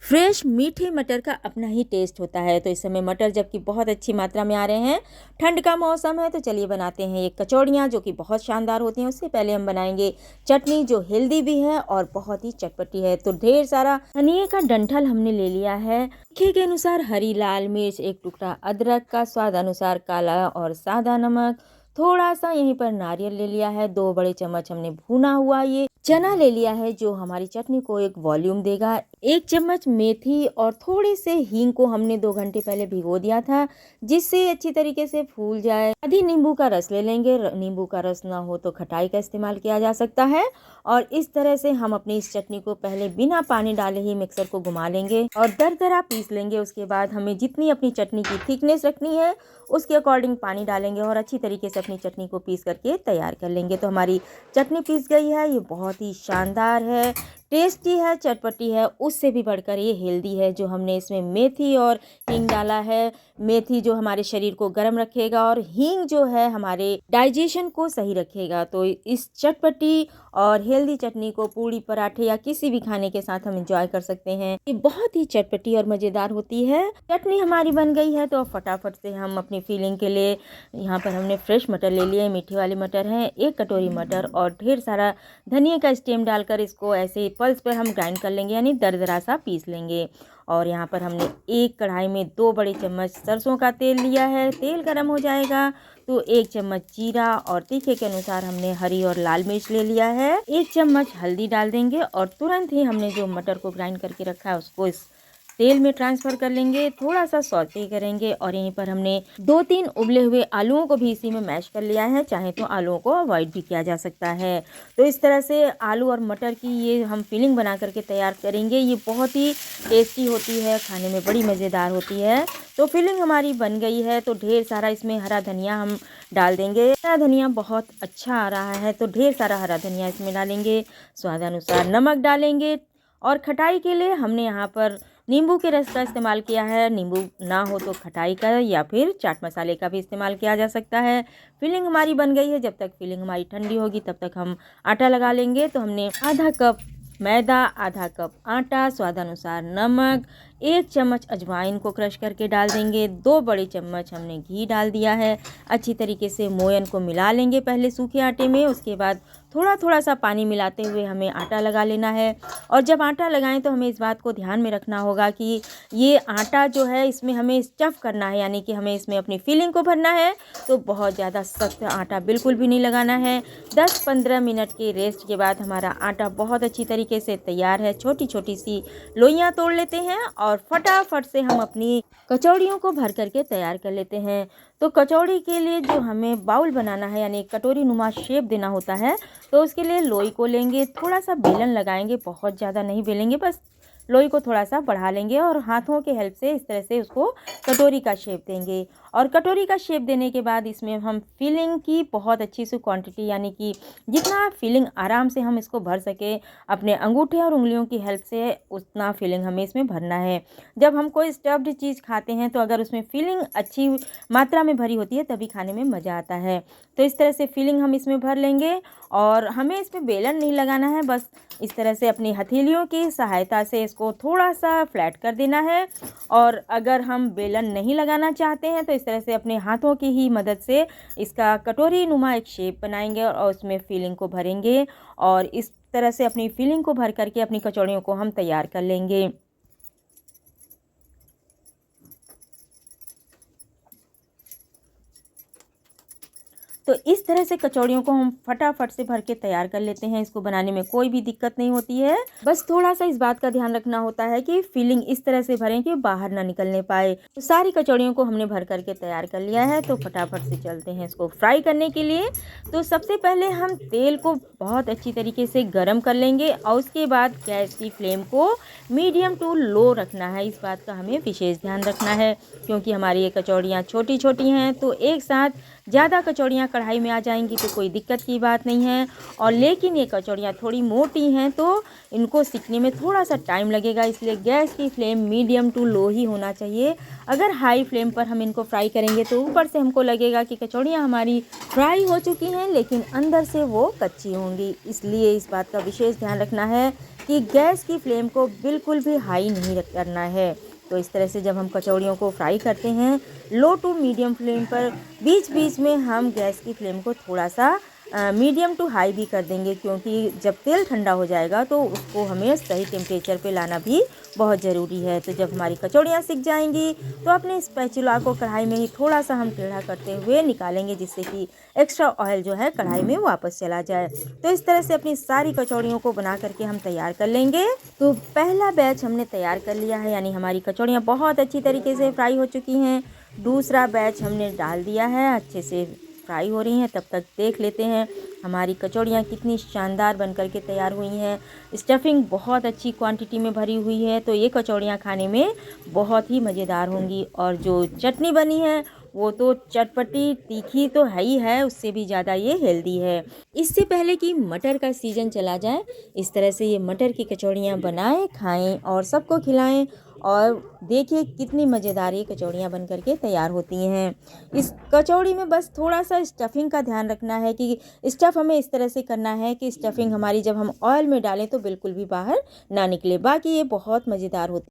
Fresh मीठे मटर का अपना ही टेस्ट होता है। तो इस समय मटर जबकि बहुत अच्छी मात्रा में आ रहे हैं, ठंड का मौसम है, तो चलिए बनाते हैं ये कचौड़ियाँ जो कि बहुत शानदार होती हैं। उससे पहले हम बनाएंगे चटनी जो हेल्दी भी है और बहुत ही चटपटी है। तो ढेर सारा धनिए का डंठल हमने ले लिया है, तीखे के अनुसार हरी लाल मिर्च, एक टुकड़ा अदरक का, स्वाद अनुसार काला और सादा नमक, थोड़ा सा यहीं पर नारियल ले लिया है, 2 बड़े चम्मच हमने भुना हुआ ये चना ले लिया है जो हमारी चटनी को एक वॉल्यूम देगा, 1 चम्मच मेथी और थोड़े से हींग को हमने 2 घंटे पहले भिगो दिया था जिससे अच्छी तरीके से फूल जाए। आधी नींबू का रस ले लेंगे, नींबू का रस ना हो तो खटाई का इस्तेमाल किया जा सकता है। और इस तरह से हम अपनी इस चटनी को पहले बिना पानी डाले ही मिक्सर को घुमा लेंगे और दरदरा पीस लेंगे। उसके बाद हमें जितनी अपनी चटनी की थिकनेस रखनी है उसके अकॉर्डिंग पानी डालेंगे और अच्छी तरीके से अपनी चटनी को पीस करके तैयार कर लेंगे। तो हमारी चटनी पीस गई है, ये बहुत ही शानदार है, टेस्टी है, चटपटी है, उससे भी बढ़कर ये हेल्दी है। जो हमने इसमें मेथी और हींग डाला है, मेथी जो हमारे शरीर को गर्म रखेगा और हींग जो है हमारे डाइजेशन को सही रखेगा। तो इस चटपटी और हेल्दी चटनी को पूड़ी पराठे या किसी भी खाने के साथ हम एंजॉय कर सकते हैं। ये बहुत ही चटपटी और मज़ेदार होती है। चटनी हमारी बन गई है तो फटाफट से हम अपनी फीलिंग के लिए यहाँ पर हमने फ्रेश मटर ले लिए, मीठे वाले मटर हैं, 1 कटोरी मटर और ढेर सारा धनिया का स्टेम डालकर इसको ऐसे पल्स पर हम ग्राइंड कर लेंगे, यानी दरदरा सा पीस लेंगे। और यहाँ पर हमने एक कढ़ाई में 2 बड़े चम्मच सरसों का तेल लिया है। तेल गरम हो जाएगा तो 1 चम्मच जीरा और तीखे के अनुसार हमने हरी और लाल मिर्च ले लिया है, 1 चम्मच हल्दी डाल देंगे और तुरंत ही हमने जो मटर को ग्राइंड करके रखा है उसको इस तेल में ट्रांसफ़र कर लेंगे, थोड़ा सा सौते करेंगे। और यहीं पर हमने 2-3 उबले हुए आलूओं को भी इसी में मैश कर लिया है, चाहे तो आलूओं को अवॉइड भी किया जा सकता है। तो इस तरह से आलू और मटर की ये हम फिलिंग बना करके तैयार करेंगे। ये बहुत ही टेस्टी होती है, खाने में बड़ी मज़ेदार होती है। तो फिलिंग हमारी बन गई है तो ढेर सारा इसमें हरा धनिया हम डाल देंगे। हरा धनिया बहुत अच्छा आ रहा है तो ढेर सारा हरा धनिया इसमें डालेंगे, स्वादानुसार नमक डालेंगे। और खटाई के लिए हमने यहाँ पर नींबू के रस का इस्तेमाल किया है, नींबू ना हो तो खटाई का या फिर चाट मसाले का भी इस्तेमाल किया जा सकता है। फिलिंग हमारी बन गई है, जब तक फिलिंग हमारी ठंडी होगी तब तक हम आटा लगा लेंगे। तो हमने आधा कप मैदा, आधा कप आटा, स्वादानुसार नमक, 1 चम्मच अजवाइन को क्रश करके डाल देंगे, 2 बड़े चम्मच हमने घी डाल दिया है। अच्छी तरीके से मोयन को मिला लेंगे पहले सूखे आटे में, उसके बाद थोड़ा थोड़ा सा पानी मिलाते हुए हमें आटा लगा लेना है। और जब आटा लगाएं तो हमें इस बात को ध्यान में रखना होगा कि ये आटा जो है इसमें हमें स्टफ़ करना है, यानी कि हमें इसमें अपनी फिलिंग को भरना है। तो बहुत ज़्यादा सख्त आटा बिल्कुल भी नहीं लगाना है। 10-15 मिनट के रेस्ट के बाद हमारा आटा बहुत अच्छी तरीके से तैयार है। छोटी छोटी सी लोइयाँ तोड़ लेते हैं और फटाफट से हम अपनी कचौड़ियों को भर करके तैयार कर लेते हैं। तो कचौड़ी के लिए जो हमें बाउल बनाना है, यानी कटोरी नुमा शेप देना होता है, तो उसके लिए लोई को लेंगे, थोड़ा सा बेलन लगाएंगे, बहुत ज़्यादा नहीं बेलेंगे, बस लोई को थोड़ा सा बढ़ा लेंगे और हाथों के हेल्प से इस तरह से उसको कटोरी का शेप देंगे। और कटोरी का शेप देने के बाद इसमें हम फिलिंग की बहुत अच्छी सी क्वांटिटी, यानी कि जितना फिलिंग आराम से हम इसको भर सके अपने अंगूठे और उंगलियों की हेल्प से, उतना फिलिंग हमें इसमें भरना है। जब हम कोई स्टफ्ड चीज़ खाते हैं तो अगर उसमें फिलिंग अच्छी मात्रा में भरी होती है तभी खाने में मज़ा आता है। तो इस तरह से फिलिंग हम इसमें भर लेंगे और हमें इसमें बेलन नहीं लगाना है, बस इस तरह से अपनी हथेलियों की सहायता से इसको थोड़ा सा फ्लैट कर देना है। और अगर हम बेलन नहीं लगाना चाहते हैं तो इस तरह से अपने हाथों की ही मदद से इसका कटोरी नुमा एक शेप बनाएंगे और उसमें फिलिंग को भरेंगे और इस तरह से अपनी फिलिंग को भर करके अपनी कचौड़ियों को हम तैयार कर लेंगे। तो इस तरह से कचौड़ियों को हम फटाफट से भर के तैयार कर लेते हैं। इसको बनाने में कोई भी दिक्कत नहीं होती है, बस थोड़ा सा इस बात का ध्यान रखना होता है कि फिलिंग इस तरह से भरें कि बाहर ना निकलने पाए। तो सारी कचौड़ियों को हमने भर करके तैयार कर लिया है। तो फटाफट से चलते हैं इसको फ्राई करने के लिए। तो सबसे पहले हम तेल को बहुत अच्छी तरीके से गर्म कर लेंगे और उसके बाद गैस की फ्लेम को मीडियम टू लो रखना है। इस बात का हमें विशेष ध्यान रखना है क्योंकि हमारी ये कचौड़ियाँ छोटी छोटी हैं तो एक साथ ज़्यादा कचौड़ियाँ कढ़ाई में आ जाएंगी तो कोई दिक्कत की बात नहीं है, और लेकिन ये कचौड़ियाँ थोड़ी मोटी हैं तो इनको सीखने में थोड़ा सा टाइम लगेगा, इसलिए गैस की फ्लेम मीडियम टू लो ही होना चाहिए। अगर हाई फ्लेम पर हम इनको फ्राई करेंगे तो ऊपर से हमको लगेगा कि कचौड़ियाँ हमारी फ्राई हो चुकी हैं, लेकिन अंदर से वो कच्ची होंगी। इसलिए इस बात का विशेष ध्यान रखना है कि गैस की फ्लेम को बिल्कुल भी हाई नहीं करना है। तो इस तरह से जब हम कचौड़ियों को फ्राई करते हैं लो टू मीडियम फ्लेम पर, बीच बीच में हम गैस की फ्लेम को थोड़ा सा मीडियम टू हाई भी कर देंगे, क्योंकि जब तेल ठंडा हो जाएगा तो उसको हमें सही टेम्परेचर पे लाना भी बहुत ज़रूरी है। तो जब हमारी कचौड़ियाँ सिक जाएंगी तो अपने स्पैचुला को कढ़ाई में ही थोड़ा सा हम टेढ़ा करते हुए निकालेंगे, जिससे कि एक्स्ट्रा ऑयल जो है कढ़ाई में वापस चला जाए। तो इस तरह से अपनी सारी कचौड़ियों को बना करके हम तैयार कर लेंगे। तो पहला बैच हमने तैयार कर लिया है, यानी हमारी कचौड़ियाँ बहुत अच्छी तरीके से फ्राई हो चुकी हैं। दूसरा बैच हमने डाल दिया है, अच्छे से फ्राई हो रही हैं। तब तक देख लेते हैं हमारी कचौड़ियाँ कितनी शानदार बनकर के तैयार हुई हैं। स्टफिंग बहुत अच्छी क्वांटिटी में भरी हुई है, तो ये कचौड़ियाँ खाने में बहुत ही मज़ेदार होंगी। और जो चटनी बनी है वो तो चटपटी तीखी तो है ही है, उससे भी ज़्यादा ये हेल्दी है। इससे पहले कि मटर का सीज़न चला जाए, इस तरह से ये मटर की कचौड़ियाँ बनाएं, खाएं और सबको खिलाएं, और देखिए कितनी मज़ेदार ये कचौड़ियाँ बन करके तैयार होती हैं। इस कचौड़ी में बस थोड़ा सा स्टफिंग का ध्यान रखना है कि स्टफ़ हमें इस तरह से करना है कि स्टफिंग हमारी जब हम ऑयल में डालें तो बिल्कुल भी बाहर ना निकले। बाकी ये बहुत मज़ेदार होती